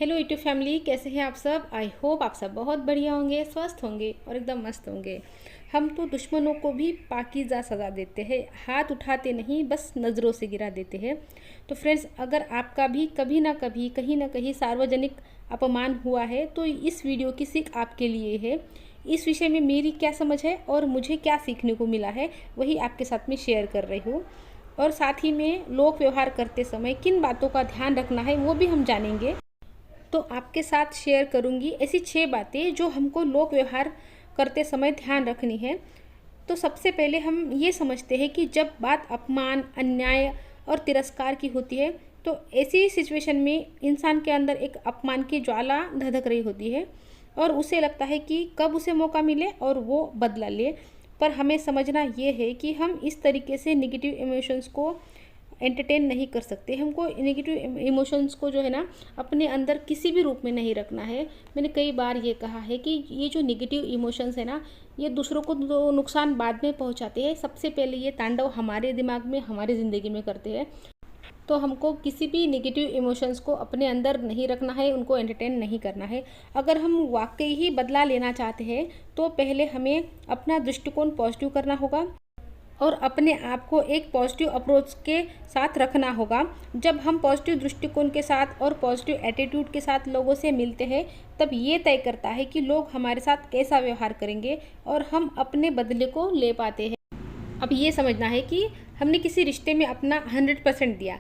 Hello YouTube family, कैसे हैं आप सब। आई होप आप सब बहुत बढ़िया होंगे, स्वस्थ होंगे और एकदम मस्त होंगे। हम तो दुश्मनों को भी पाकीज़ा सज़ा देते हैं, हाथ उठाते नहीं, बस नज़रों से गिरा देते हैं। तो फ्रेंड्स, अगर आपका भी कभी ना कभी कहीं ना कहीं सार्वजनिक अपमान हुआ है तो इस वीडियो की सीख आपके लिए है। इस विषय में मेरी क्या समझ है और मुझे क्या सीखने को मिला है, वही आपके साथ में शेयर कर रही हूँ। और साथ ही में लोक व्यवहार करते समय किन बातों का ध्यान रखना है वो भी हम जानेंगे। तो आपके साथ शेयर करूंगी ऐसी 6 बातें जो हमको लोक व्यवहार करते समय ध्यान रखनी है। तो सबसे पहले हम ये समझते हैं कि जब बात अपमान, अन्याय और तिरस्कार की होती है तो ऐसी सिचुएशन में इंसान के अंदर एक अपमान की ज्वाला धधक रही होती है और उसे लगता है कि कब उसे मौका मिले और वो बदला ले। पर हमें समझना ये है कि हम इस तरीके से नेगेटिव इमोशंस को एंटरटेन नहीं कर सकते। हमको नेगेटिव इमोशंस को जो है ना अपने अंदर किसी भी रूप में नहीं रखना है। मैंने कई बार ये कहा है कि ये जो नेगेटिव इमोशंस है ना, ये दूसरों को तो नुकसान बाद में पहुंचाते हैं, सबसे पहले ये तांडव हमारे दिमाग में, हमारी ज़िंदगी में करते हैं। तो हमको किसी भी नेगेटिव इमोशंस को अपने अंदर नहीं रखना है, उनको एंटरटेन नहीं करना है। अगर हम वाकई ही बदला लेना चाहते हैं तो पहले हमें अपना दृष्टिकोण पॉजिटिव करना होगा और अपने आप को एक पॉजिटिव अप्रोच के साथ रखना होगा। जब हम पॉजिटिव दृष्टिकोण के साथ और पॉजिटिव एटीट्यूड के साथ लोगों से मिलते हैं तब ये तय करता है कि लोग हमारे साथ कैसा व्यवहार करेंगे और हम अपने बदले को ले पाते हैं। अब ये समझना है कि हमने किसी रिश्ते में अपना 100% दिया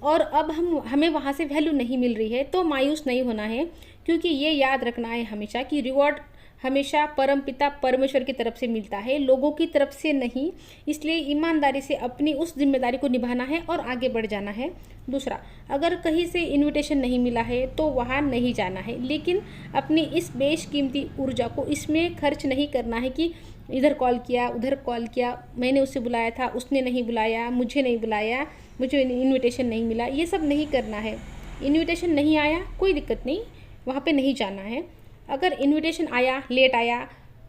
और अब हमें वहाँ से वैल्यू नहीं मिल रही है तो मायूस नहीं होना है, क्योंकि ये याद रखना है हमेशा कि रिवॉर्ड हमेशा परमपिता परमेश्वर की तरफ से मिलता है, लोगों की तरफ से नहीं। इसलिए ईमानदारी से अपनी उस जिम्मेदारी को निभाना है और आगे बढ़ जाना है। दूसरा, अगर कहीं से इनविटेशन नहीं मिला है तो वहाँ नहीं जाना है, लेकिन अपनी इस बेशकीमती ऊर्जा को इसमें खर्च नहीं करना है कि इधर कॉल किया, उधर कॉल किया, मैंने उससे बुलाया था, उसने नहीं बुलाया, मुझे नहीं बुलाया, मुझे इनविटेशन नहीं मिला। ये सब नहीं करना है। इनविटेशन नहीं आया कोई दिक्कत नहीं, वहाँ पे नहीं जाना है। अगर इनविटेशन आया, लेट आया,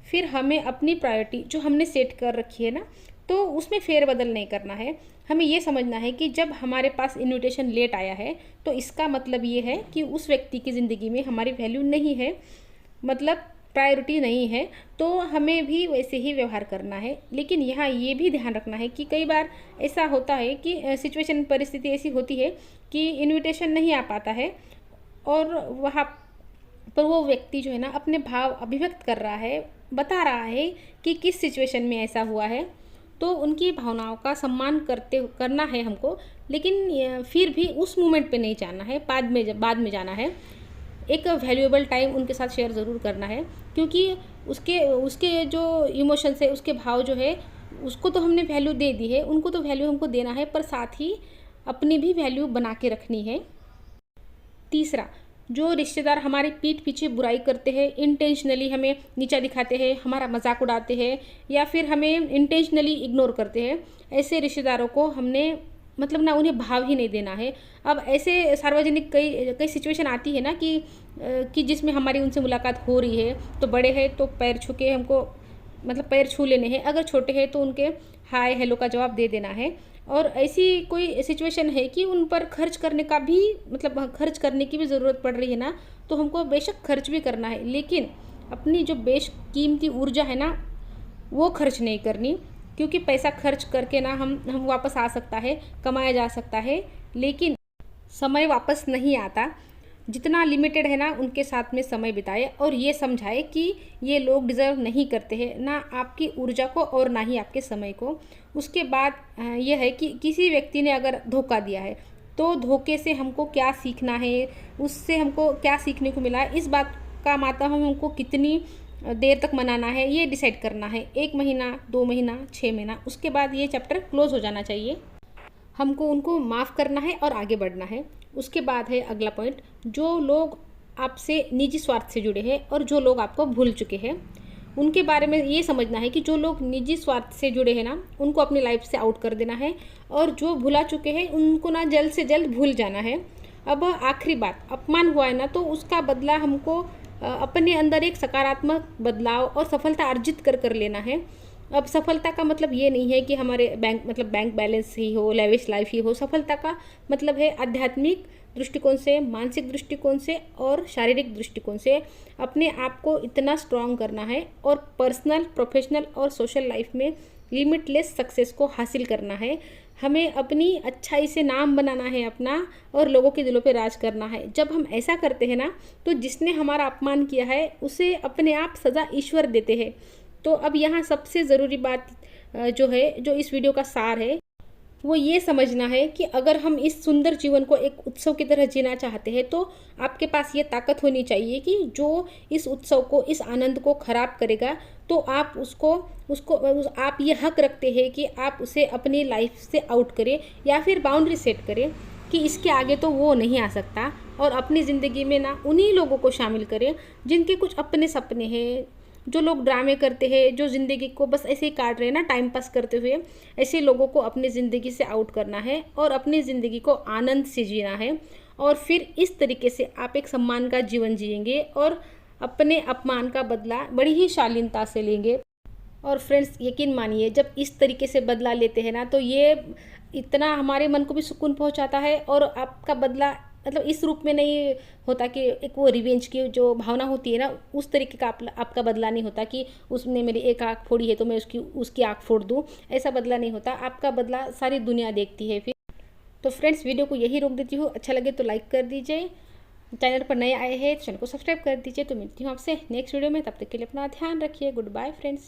फिर हमें अपनी प्रायोरिटी जो हमने सेट कर रखी है ना, तो उसमें फेरबदल नहीं करना है। हमें ये समझना है कि जब हमारे पास इनविटेशन लेट आया है तो इसका मतलब ये है कि उस व्यक्ति की ज़िंदगी में हमारी वैल्यू नहीं है, मतलब प्रायोरिटी नहीं है, तो हमें भी वैसे ही व्यवहार करना है। लेकिन यहाँ ये भी ध्यान रखना है कि कई बार ऐसा होता है कि सिचुएशन, परिस्थिति ऐसी होती है कि इनविटेशन नहीं आ पाता है और वहाँ पर वो व्यक्ति जो है ना अपने भाव अभिव्यक्त कर रहा है, बता रहा है कि किस सिचुएशन में ऐसा हुआ है, तो उनकी भावनाओं का सम्मान करना है हमको। लेकिन फिर भी उस मोमेंट पे नहीं जाना है, बाद में जाना है। एक वैल्यूएबल टाइम उनके साथ शेयर ज़रूर करना है, क्योंकि उसके उसके जो इमोशंस है, उसके भाव जो है, उसको तो हमने वैल्यू दे दी है, उनको तो वैल्यू हमको देना है, पर साथ ही अपनी भी वैल्यू बना के रखनी है। तीसरा, जो रिश्तेदार हमारे पीठ पीछे बुराई करते हैं, इंटेंशनली हमें नीचा दिखाते हैं, हमारा मजाक उड़ाते हैं या फिर हमें इंटेंशनली इग्नोर करते हैं, ऐसे रिश्तेदारों को हमने मतलब ना उन्हें भाव ही नहीं देना है। अब ऐसे सार्वजनिक कई कई सिचुएशन आती है ना कि जिसमें हमारी उनसे मुलाकात हो रही है, तो बड़े हैं तो पैर छू के हमको, मतलब पैर छू लेने हैं, अगर छोटे हैं तो उनके हाय हेलो का जवाब दे देना है। और ऐसी कोई सिचुएशन है कि उन पर खर्च करने का भी, मतलब खर्च करने की भी ज़रूरत पड़ रही है ना, तो हमको बेशक खर्च भी करना है, लेकिन अपनी जो बेशकीमती ऊर्जा है ना वो खर्च नहीं करनी। क्योंकि पैसा खर्च करके ना हम वापस आ सकता है, कमाया जा सकता है, लेकिन समय वापस नहीं आता। जितना लिमिटेड है ना उनके साथ में समय बिताए और ये समझाए कि ये लोग डिज़र्व नहीं करते हैं ना आपकी ऊर्जा को और ना ही आपके समय को। उसके बाद यह है कि किसी व्यक्ति ने अगर धोखा दिया है तो धोखे से हमको क्या सीखना है, उससे हमको क्या सीखने को मिला है, इस बात का मातम हमको कितनी देर तक मनाना है ये डिसाइड करना है। 1 महीना, 2 महीना, 6 महीना, उसके बाद ये चैप्टर क्लोज हो जाना चाहिए। हमको उनको माफ़ करना है और आगे बढ़ना है। उसके बाद है अगला पॉइंट, जो लोग आपसे निजी स्वार्थ से जुड़े हैं और जो लोग आपको भूल चुके हैं, उनके बारे में ये समझना है कि जो लोग निजी स्वार्थ से जुड़े हैं ना उनको अपनी लाइफ से आउट कर देना है और जो भुला चुके हैं उनको ना जल्द से जल्द भूल जाना है। अब आखिरी बात, अपमान हुआ है ना तो उसका बदला हमको अपने अंदर एक सकारात्मक बदलाव और सफलता अर्जित कर लेना है। अब सफलता का मतलब ये नहीं है कि हमारे बैंक बैलेंस ही हो, लेविश लाइफ ही हो। सफलता का मतलब है आध्यात्मिक दृष्टिकोण से, मानसिक दृष्टिकोण से और शारीरिक दृष्टिकोण से अपने आप को इतना स्ट्रांग करना है और पर्सनल, प्रोफेशनल और सोशल लाइफ में लिमिटलेस सक्सेस को हासिल करना है। हमें अपनी अच्छाई से नाम बनाना है अपना और लोगों के दिलों पे राज करना है। जब हम ऐसा करते हैं ना, तो जिसने हमारा अपमान किया है उसे अपने आप सज़ा ईश्वर देते हैं। तो अब यहाँ सबसे ज़रूरी बात जो है, जो इस वीडियो का सार है, वो ये समझना है कि अगर हम इस सुंदर जीवन को एक उत्सव की तरह जीना चाहते हैं तो आपके पास ये ताकत होनी चाहिए कि जो इस उत्सव को, इस आनंद को खराब करेगा, तो आप आप ये हक रखते हैं कि आप उसे अपनी लाइफ से आउट करें या फिर बाउंड्री सेट करें कि इसके आगे तो वो नहीं आ सकता। और अपनी ज़िंदगी में ना उन्हीं लोगों को शामिल करें जिनके कुछ अपने सपने हैं, जो लोग ड्रामे करते हैं, जो ज़िंदगी को बस ऐसे ही काट रहे हैं ना टाइम पास करते हुए। ऐसे लोगों को अपनी ज़िंदगी से आउट करना है और अपनी ज़िंदगी को आनंद से जीना है। और फिर इस तरीके से आप एक सम्मान का जीवन जिएंगे और अपने अपमान का बदला बड़ी ही शालीनता से लेंगे। और फ्रेंड्स, यकीन मानिए, जब इस तरीके से बदला लेते हैं ना, तो ये इतना हमारे मन को भी सुकून पहुंचाता है। और आपका बदला मतलब इस रूप में नहीं होता कि एक वो रिवेंज की जो भावना होती है ना, उस तरीके का आपका बदला नहीं होता कि उसने मेरी एक आँख फोड़ी है तो मैं उसकी आँख फोड़ दूँ। ऐसा बदला नहीं होता। आपका बदला सारी दुनिया देखती है फिर। तो फ्रेंड्स, वीडियो को यही रोक देती हूँ। अच्छा लगे तो लाइक कर दीजिए। चैनल पर नए आए हैं तो चैनल को सब्सक्राइब कर दीजिए। तो मिलती हूँ आपसे नेक्स्ट वीडियो में। तब तक के लिए अपना ध्यान रखिए। Good bye friends.